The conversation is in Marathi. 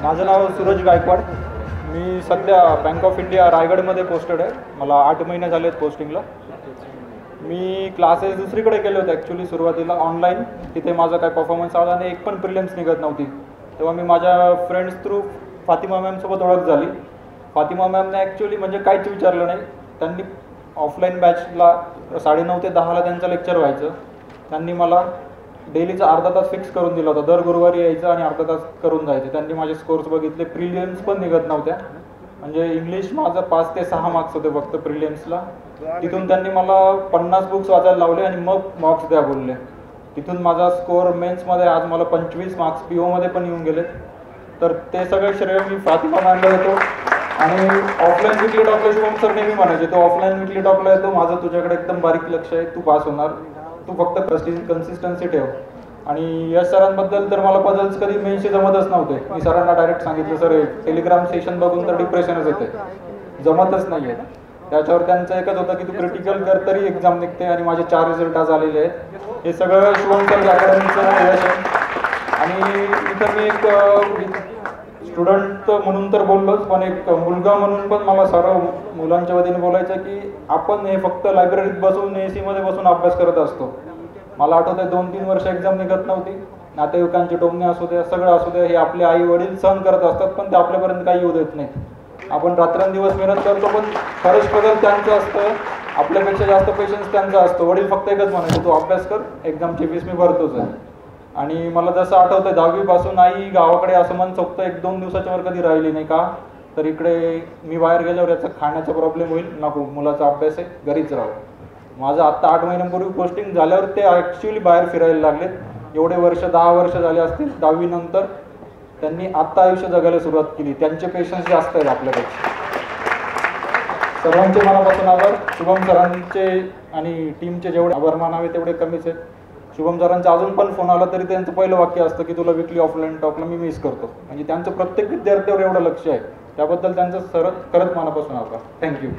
माझं नाव सूरज गायकवाड. मी सध्या बँक ऑफ इंडिया रायगडमध्ये पोस्टेड आहे. मला 8 महिने झाले आहेत पोस्टिंगला. मी क्लासेस दुसरीकडे केले होते ॲक्च्युली सुरुवातीला ऑनलाईन. तिथे माझा काय परफॉर्मन्स आला आणि एक पण प्रिलिम्स निघत नव्हती. तेव्हा मी माझ्या फ्रेंड्स थ्रू फातिमा मॅमसोबत ओळख झाली. फातिमा मॅमने ॲक्च्युली म्हणजे काहीच विचारलं नाही. त्यांनी ऑफलाईन बॅचला 9:30 ते 10ला त्यांचं लेक्चर व्हायचं. त्यांनी मला डेलीचा अर्धा तास फिक्स करून दिला होता. दर गुरुवारी यायचं आणि अर्धा तास करून जायचे. त्यांनी माझे स्कोर्स बघितले. प्रिलिम्स पण निघत नव्हत्या. म्हणजे इंग्लिश माझं 5 ते 6 मार्क्स होते फक्त प्रिलिम्सला. तिथून त्यांनी मला 50 बुक्स वाचायला लावले आणि मग मार्क्स द्या बोलले. तिथून माझा स्कोअर मेन्समध्ये आज मला 25 मार्क्स POमध्ये पण येऊन गेले. तर ते सगळे श्रेय मी फातिमा मॅमला देतो. आणि ऑफलाईन विकली टॉपला शुभम सर नेहमी म्हणायचे, तो ऑफलाईन विकली टॉपला येतो, माझं तुझ्याकडे एकदम बारीक लक्ष आहे, तू पास होणार, तू फक्त कन्सिस्टन्सी ठेव. आणि यश सरांबद्दल तर मला पझल्स कधी मेनशी जमतच नव्हते. मी सरांना डायरेक्ट सांगितलं, सर टेलिग्राम सेशन बघून तर डिप्रेशनच येते, जमतच नाही आहे. त्याच्यावर त्यांचं एकच होतं की तू क्रिटिकल कर तरी एक्झाम निघते. आणि माझे 4 रिझल्ट आज आलेले आहेत. हे सगळं शुभम सर अकॅडमीचं यश आहे. आणि इथं मी एक स्टुडंट म्हणून तर बोललोच, पण एक मुलगा म्हणून पण मला सर्व मुलांच्या वतीने बोलायचं की आपण हे फक्त लायब्ररीत बसून AC मध्ये बसून अभ्यास करत असतो. मला आठवतं आहे 2-3 वर्ष एक्झाम निघत नव्हती. नातेवाईकांचे टोमणे असू द्या, सगळं असू द्या, हे आपले आई वडील सहन करत असतात, पण ते आपल्यापर्यंत काही येऊ देत नाही. आपण रात्रंदिवस मेहनत करतो, पण खरं स्ट्रगल त्यांचं असतं. आपल्यापेक्षा जास्त पेशन्स त्यांचा असतो. वडील फक्त एकच म्हणायचे, तू अभ्यास कर, एक्झामची फीस मी भरतोच आहे. आणि मला जसं आठवतं 10वीपासून आई गावाकडे असं मन सोबतं 1-2 दिवसाच्या वर कधी राहिली नाही. का तर इकडे मी बाहेर गेल्यावर याचा खाण्याचा प्रॉब्लेम होईल, नको, मुलाचा अभ्यास आहे, घरीच राहू. माझं आत्ता 8 महिन्यांपूर्वी पोस्टिंग झाल्यावर ते ॲक्च्युली बाहेर फिरायला लागलेत. एवढे वर्ष 10 वर्ष झाले असतील. 10वी नंतर त्यांनी आत्ता आयुष्य जगायला सुरुवात केली. त्यांचे पेशन्स जास्त आहेत आपल्यापेक्षा. सर्वांचे मनापासून आभार. शुभम सरांचे आणि टीमचे जेवढे आभार मानावे तेवढे कमीच आहेत. शुभम सरांचा अजून पण फोन आला तरी त्यांचं पहिलं वाक्य असतं की तुला विकली ऑफलाईन टॉकला मी मिस करतो. म्हणजे त्यांचं प्रत्येक विद्यार्थ्यावर एवढं लक्ष आहे. त्याबद्दल त्यांचं खरंच मनापासून आभार. थँक्यू.